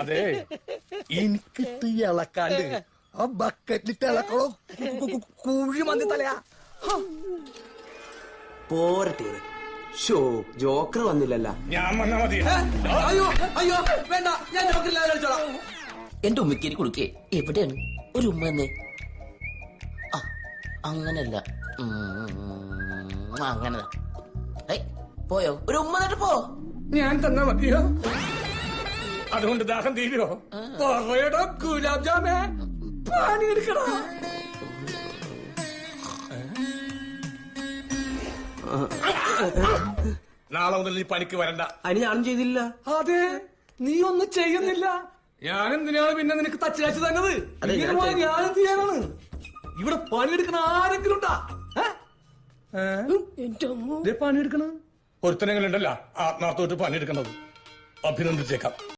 അതെ, എനിക്കിട്ട് ഇളക്കാണ്ട് ആ ബക്കറ്റിലിട്ട് ഇളക്കണോ കുഴി മന്തി തലയാ. പോരട്ടെ. ഷോ ജോക്കർ വന്നില്ലല്ല. ഞാൻ വന്നാ മതി. അയ്യോ അയ്യോ വേണ്ട, ഞാൻ ജോക്കറില്ലാതെ കളിച്ചോളാം. എന്റെ ഉമ്മക്കേരി കൊടുക്കേ എവിടെയാണ് ഒരു ഉമ്മ എന്ന്? ആ അങ്ങനല്ല, അങ്ങനെ പോയോ ഒരു ഉമ്മ എന്നിട്ട് പോ. ഞാൻ തന്നാ മതിയോ? അതുകൊണ്ട് ദാഹം തീരോ? പറയടാ ഗുലാബ് ജാമേ, പണിയെടുക്കടാ. നാളെ മുതൽ നീ പണിക്ക് വരണ്ട. അതിന് ഞാനും ചെയ്തില്ല. അതെ, നീ ഒന്നും ചെയ്യുന്നില്ല. ഞാൻ എന്തിനാണ് പിന്നെ നിനക്ക് തച്ച് കാച്ചു തന്നത്? ഞാൻ എന്ത് ചെയ്യാനാണ്? ഇവിടെ പണിയെടുക്കണ ആരെങ്കിലും ഉണ്ടാ? പണിയെടുക്കണ ഒരുത്തനെങ്കിലും ഉണ്ടല്ല ആത്മാർത്ഥമായിട്ട് പണിയെടുക്കണത്. അഭിനന്ദിച്ചേക്കാം.